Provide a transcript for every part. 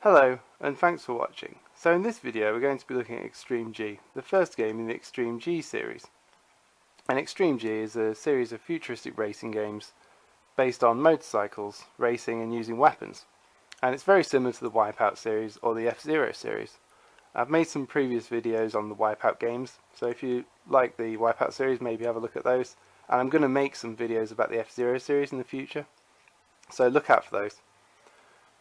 Hello, and thanks for watching. So in this video we're going to be looking at Extreme G, the first game in the Extreme G series. And Extreme G is a series of futuristic racing games based on motorcycles, racing and using weapons. And it's very similar to the Wipeout series or the F-Zero series. I've made some previous videos on the Wipeout games, so if you like the Wipeout series, maybe have a look at those. And I'm going to make some videos about the F-Zero series in the future, so look out for those.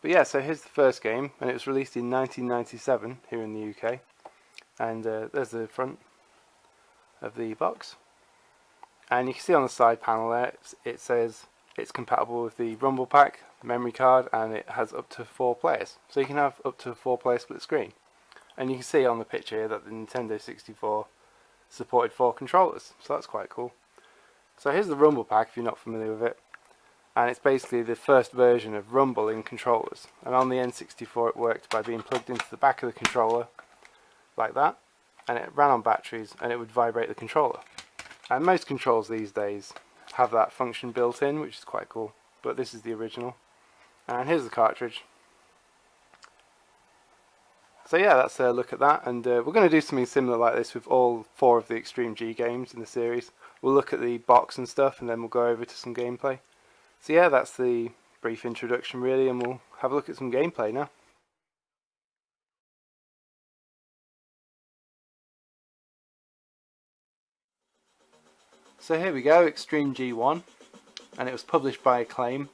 But yeah, so here's the first game, and it was released in 1997 here in the UK. And there's the front of the box. And you can see on the side panel there, it says it's compatible with the Rumble Pack, memory card, and it has up to 4 players. So you can have up to 4-player split screen. And you can see on the picture here that the Nintendo 64 supported 4 controllers, so that's quite cool. So here's the Rumble Pack if you're not familiar with it. And it's basically the first version of Rumble in controllers. And on the N64 it worked by being plugged into the back of the controller, like that, and it ran on batteries and it would vibrate the controller. And most controls these days have that function built in, which is quite cool, but this is the original. And here's the cartridge. So yeah, that's a look at that, and we're going to do something similar like this with all 4 of the Extreme G games in the series. We'll look at the box and stuff, and then we'll go over to some gameplay. So yeah, that's the brief introduction really, and we'll have a look at some gameplay now. So here we go, Extreme G1, and it was published by Acclaim,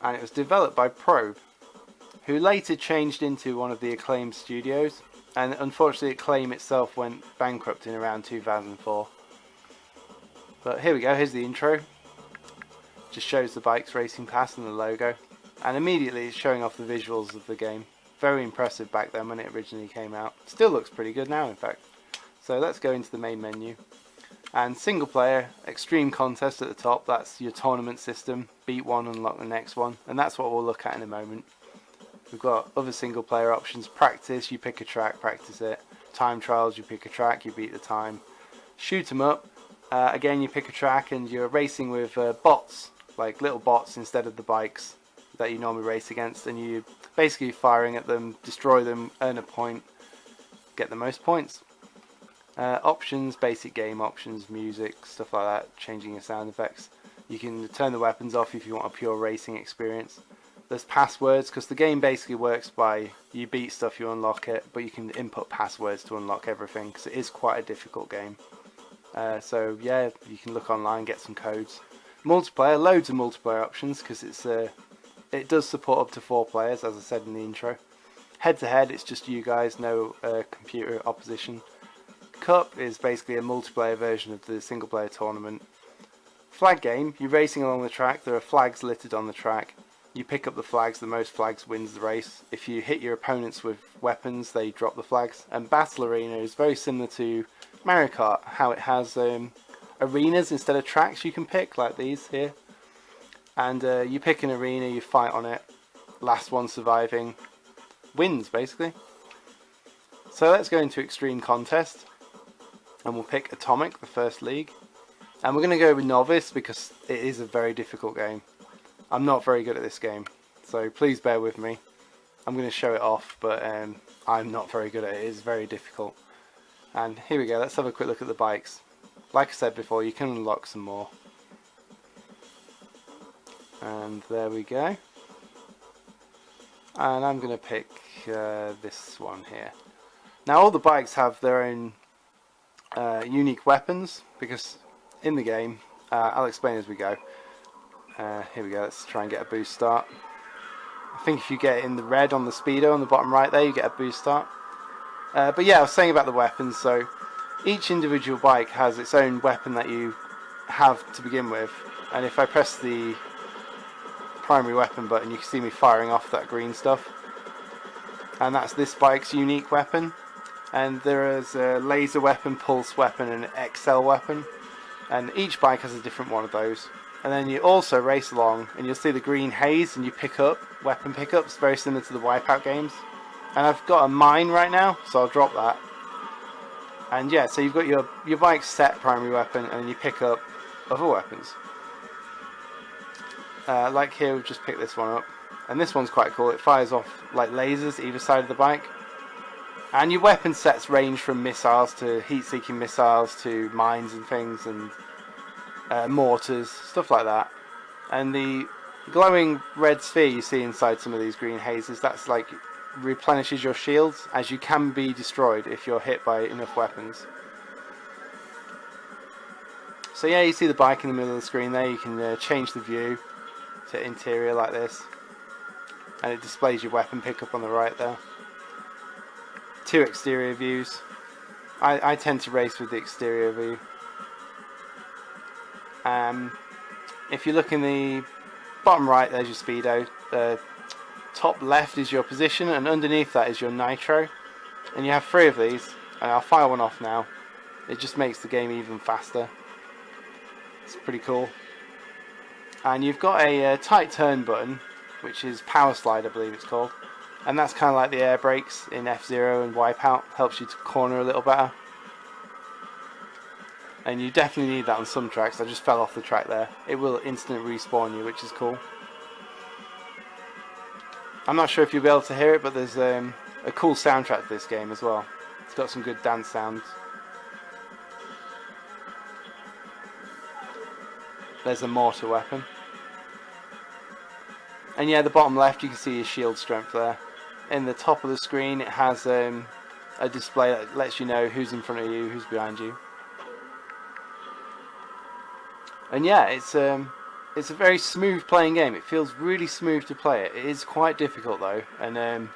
and it was developed by Probe, who later changed into one of the Acclaim studios, and unfortunately Acclaim itself went bankrupt in around 2004. But here we go, here's the intro. Just shows the bikes racing past and the logo. And immediately it's showing off the visuals of the game. Very impressive back then when it originally came out. Still looks pretty good now in fact. So let's go into the main menu. And single player, extreme contest at the top, that's your tournament system. Beat one, unlock the next one. And that's what we'll look at in a moment. We've got other single player options. Practice, you pick a track, practice it. Time trials, you pick a track, you beat the time. Shoot 'em up. Again, you pick a track and you're racing with bots, like little bots instead of the bikes that you normally race against, and you basically firing at them, destroy them, earn a point, get the most points. Options, basic game options, music, stuff like that, changing your sound effects. You can turn the weapons off if you want a pure racing experience. There's passwords, because the game basically works by you beat stuff, you unlock it, but you can input passwords to unlock everything, because it is quite a difficult game. So yeah, you can look online, get some codes. Multiplayer, loads of multiplayer options, because it does support up to 4 players, as I said in the intro. Head to head, it's just you guys, no computer opposition. Cup is basically a multiplayer version of the single player tournament. Flag game, you're racing along the track, there are flags littered on the track. You pick up the flags, the most flags wins the race. If you hit your opponents with weapons, they drop the flags. And Battle Arena is very similar to Mario Kart, how it has arenas instead of tracks you can pick, like these here. And you pick an arena, you fight on it, last one surviving wins basically. So let's go into Extreme Contest, and we'll pick Atomic, the first league. And we're going to go with Novice because it is a very difficult game. I'm not very good at this game, so please bear with me. I'm going to show it off, but I'm not very good at it. It's very difficult. And here we go, let's have a quick look at the bikes. Like I said before, you can unlock some more. And there we go. And I'm going to pick this one here. Now all the bikes have their own unique weapons, because in the game, I'll explain as we go. Here we go, let's try and get a boost start. I think if you get it in the red on the speedo on the bottom right there, you get a boost start. But yeah, I was saying about the weapons, so each individual bike has its own weapon that you have to begin with, and if I press the primary weapon button, you can see me firing off that green stuff, and that's this bike's unique weapon. And there is a laser weapon, pulse weapon and an XL weapon, and each bike has a different one of those. And then you also race along and you'll see the green haze, and you pick up weapon pickups, very similar to the Wipeout games. And I've got a mine right now, so I'll drop that. And yeah, so you've got your bike's set primary weapon, and then you pick up other weapons. Like here, we've just picked this one up. And this one's quite cool. It fires off like lasers either side of the bike. And your weapon sets range from missiles to heat-seeking missiles to mines and things, and mortars, stuff like that. And the glowing red sphere you see inside some of these green hazes, that's like replenishes your shields, as you can be destroyed if you're hit by enough weapons. So yeah, you see the bike in the middle of the screen there. You can change the view to interior like this, and it displays your weapon pickup on the right there. 2 exterior views. I tend to race with the exterior view. If you look in the bottom right, there's your speedo. Top left is your position, and underneath that is your nitro. And you have 3 of these, and I'll fire one off now. It just makes the game even faster. It's pretty cool. And you've got a tight turn button, which is power slide, I believe it's called. And that's kind of like the air brakes in F-Zero and Wipeout. Helps you to corner a little better. And you definitely need that on some tracks. I just fell off the track there. It will instantly respawn you, which is cool. I'm not sure if you'll be able to hear it, but there's a cool soundtrack to this game as well. It's got some good dance sounds. There's a mortar weapon. And yeah, the bottom left you can see your shield strength there. In the top of the screen it has a display that lets you know who's in front of you, who's behind you. And yeah, it's a very smooth playing game. It feels really smooth to play it. It is quite difficult though, and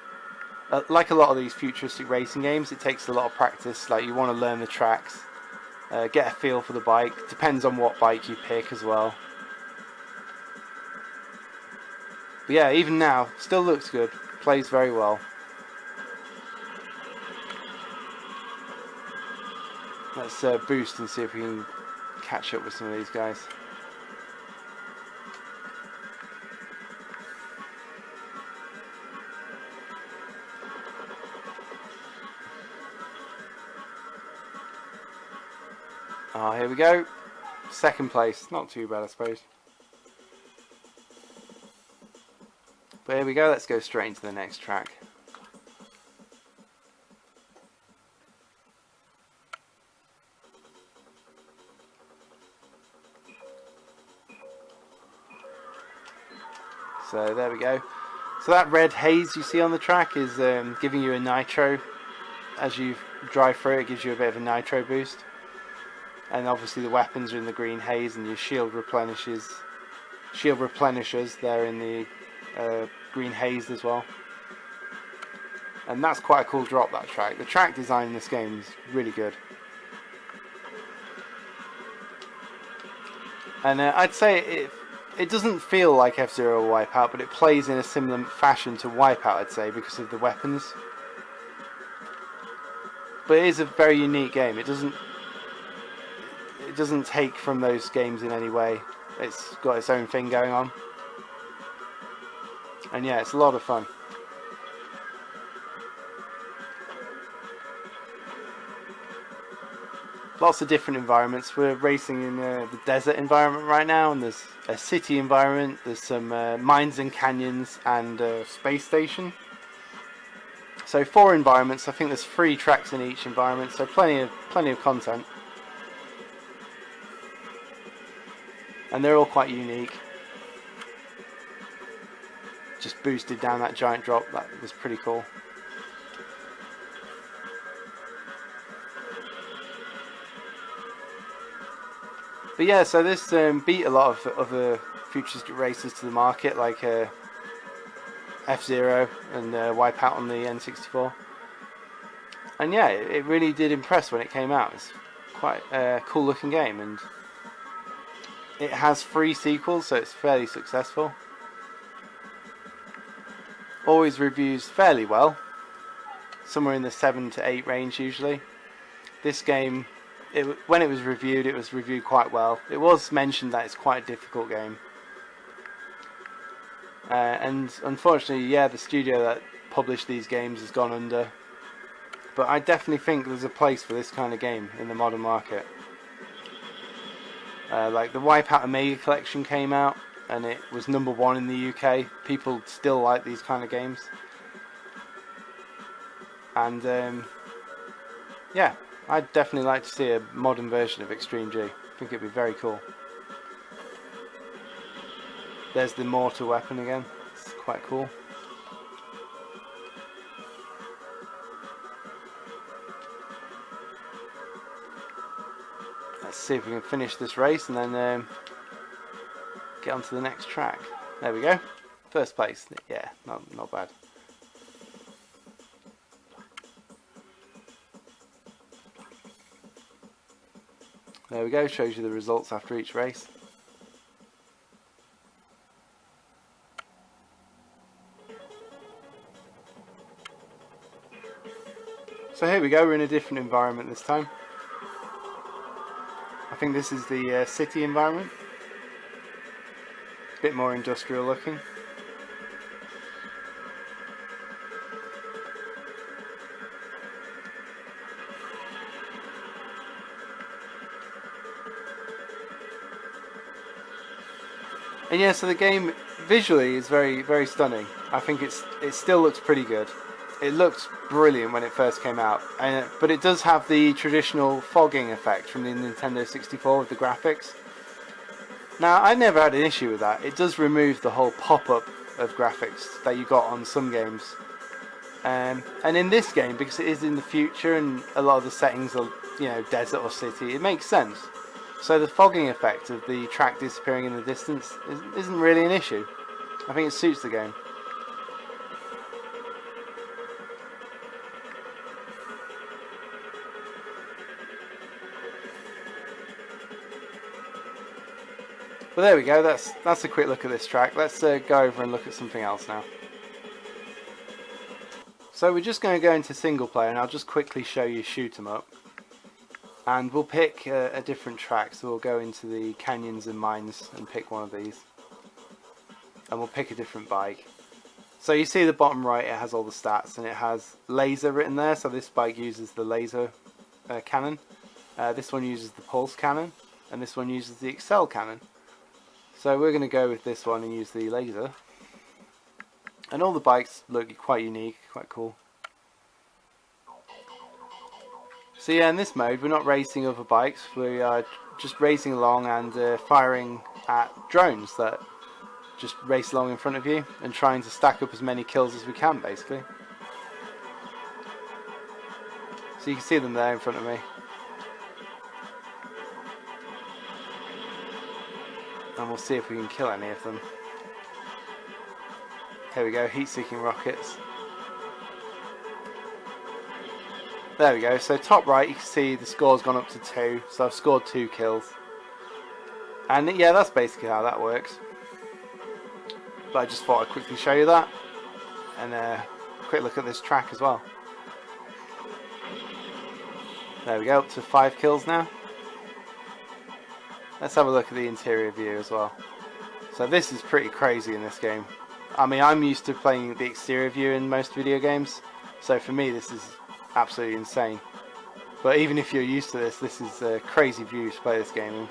like a lot of these futuristic racing games, it takes a lot of practice. Like, you want to learn the tracks, get a feel for the bike. Depends on what bike you pick as well. But yeah, even now, still looks good. Plays very well. Let's boost and see if we can catch up with some of these guys. Ah, here we go. 2nd place. Not too bad, I suppose. But here we go. Let's go straight into the next track. So there we go. So that red haze you see on the track is giving you a nitro. As you drive through, it gives you a bit of a nitro boost. And obviously the weapons are in the green haze, and your shield replenishers they're in the green haze as well. And that's quite a cool drop, that track. The track design in this game is really good. And I'd say it doesn't feel like F-Zero or Wipeout, but it plays in a similar fashion to Wipeout, I'd say, because of the weapons. But it is a very unique game. It doesn't take from those games in any way. It's got its own thing going on. And yeah, it's a lot of fun. Lots of different environments. We're racing in the desert environment right now, and there's a city environment, there's some mines and canyons, and a space station. So 4 environments. I think there's 3 tracks in each environment, so plenty of content. And they're all quite unique. Just boosted down that giant drop. That was pretty cool. But yeah, so this beat a lot of other futuristic races to the market, like F-Zero and Wipeout on the N64. And yeah, it really did impress when it came out. It's quite a cool looking game, and it has 3 sequels, so it's fairly successful. Always reviews fairly well, somewhere in the 7 to 8 range usually. This game, when it was reviewed quite well. It was mentioned that it's quite a difficult game. And unfortunately, yeah, the studio that published these games has gone under. But I definitely think there's a place for this kind of game in the modern market. Like the Wipeout Omega collection came out, and it was #1 in the UK. People still like these kind of games, and yeah, I'd definitely like to see a modern version of Extreme G. I think it'd be very cool. There's the mortar weapon again. It's quite cool. Let's see if we can finish this race and then get on to the next track. There we go. First place. Yeah, not bad. There we go. Shows you the results after each race. So here we go. We're in a different environment this time. I think this is the city environment. A bit more industrial looking. And yeah, so the game visually is very stunning. I think it still looks pretty good. It looked brilliant when it first came out, but it does have the traditional fogging effect from the Nintendo 64 with the graphics. Now, I never had an issue with that. It does remove the whole pop-up of graphics that you got on some games. And in this game, because it is in the future and a lot of the settings are, you know, desert or city, it makes sense. So the fogging effect of the track disappearing in the distance isn't really an issue. I think it suits the game. Well, there we go. That's a quick look at this track. Let's go over and look at something else now. So we're just going to go into single player, and I'll just quickly show you shoot 'em up. And we'll pick a different track, so we'll go into the canyons and mines and pick one of these. And we'll pick a different bike. So you see the bottom right, it has all the stats, and it has laser written there, so this bike uses the laser cannon. This one uses the pulse cannon, and this one uses the Excel cannon. So we're going to go with this one and use the laser. And all the bikes look quite unique, quite cool. So yeah, in this mode we're not racing other bikes, we are just racing along and firing at drones that just race along in front of you and trying to stack up as many kills as we can, basically. So you can see them there in front of me. And we'll see if we can kill any of them. Here we go, heat-seeking rockets. There we go, so top right you can see the score's gone up to 2, so I've scored 2 kills. And yeah, that's basically how that works. But I just thought I'd quickly show you that. And a quick look at this track as well. There we go, up to 5 kills now. Let's have a look at the interior view as well. So this is pretty crazy in this game. I mean, I'm used to playing the exterior view in most video games, so for me this is absolutely insane. But even if you're used to this, this is a crazy view to play this game in.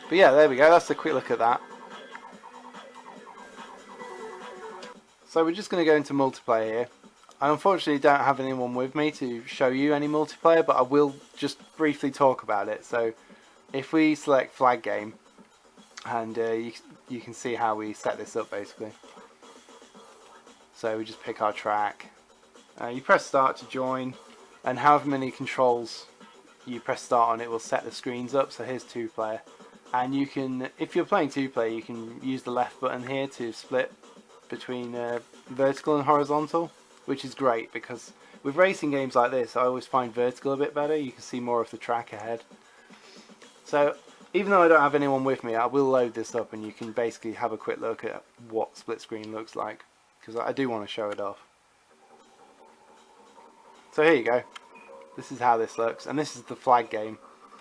But yeah, there we go, that's a quick look at that. So we're just going to go into multiplayer here. I unfortunately don't have anyone with me to show you any multiplayer, but I will just briefly talk about it. So if we select flag game, and you can see how we set this up basically. So we just pick our track. You press start to join, and however many controls you press start on, it will set the screens up. So here's 2-player, and you can, if you're playing 2-player, you can use the left button here to split between vertical and horizontal, which is great because with racing games like this I always find vertical a bit better. You can see more of the track ahead. So even though I don't have anyone with me, I will load this up and you can basically have a quick look at what split screen looks like, because I do want to show it off. So here you go, this is how this looks, and this is the flag game.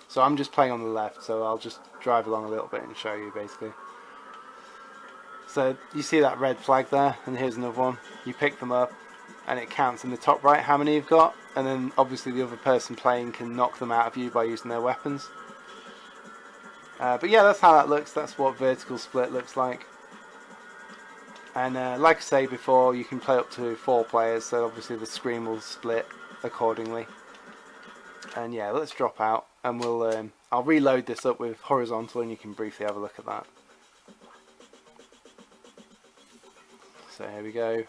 So I'm just playing on the left, so I'll just drive along a little bit and show you basically. So you see that red flag there, and here's another one. You pick them up and it counts in the top right how many you've got, and then obviously the other person playing can knock them out of you by using their weapons. But yeah, that's how that looks. That's what vertical split looks like. And like I say before, you can play up to 4 players, so obviously the screen will split accordingly. And yeah, let's drop out, and I'll reload this up with horizontal, and you can briefly have a look at that. So here we go.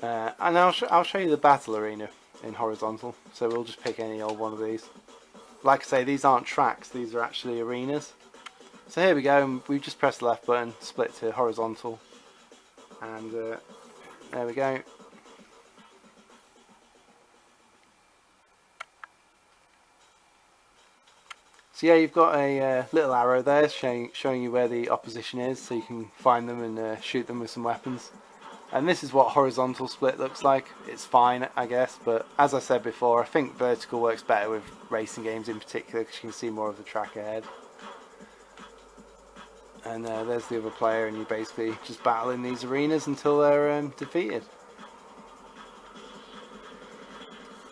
And I'll show you the battle arena in horizontal. So we'll just pick any old one of these. Like I say, these aren't tracks, these are actually arenas. So here we go, and we've just pressed the left button, split to horizontal. And there we go. So yeah, you've got a little arrow there showing you where the opposition is, so you can find them and shoot them with some weapons. And this is what horizontal split looks like. It's fine, I guess, but as I said before, I think vertical works better with racing games in particular, because you can see more of the track ahead. And there's the other player, and you basically just battle in these arenas until they're defeated.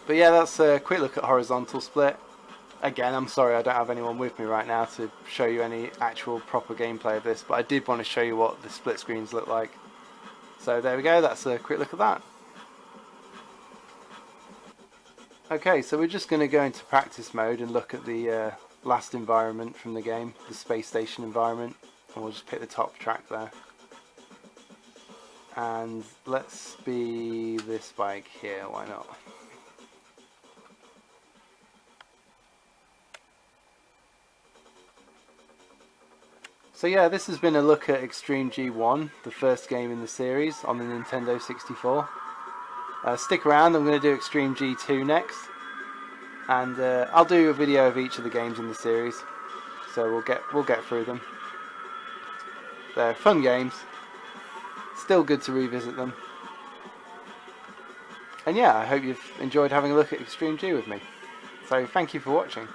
But yeah, that's a quick look at horizontal split. Again, I'm sorry I don't have anyone with me right now to show you any actual proper gameplay of this, but I did want to show you what the split screens look like. So there we go, that's a quick look at that. Okay, so we're just going to go into practice mode and look at the last environment from the game, the space station environment, and we'll just pick the top track there. And let's be this bike here, why not? So yeah, this has been a look at Extreme G1, the first game in the series on the Nintendo 64. Stick around, I'm going to do Extreme G2 next, and I'll do a video of each of the games in the series, so we'll get through them. They're fun games, still good to revisit them. And yeah, I hope you've enjoyed having a look at Extreme G with me. So thank you for watching.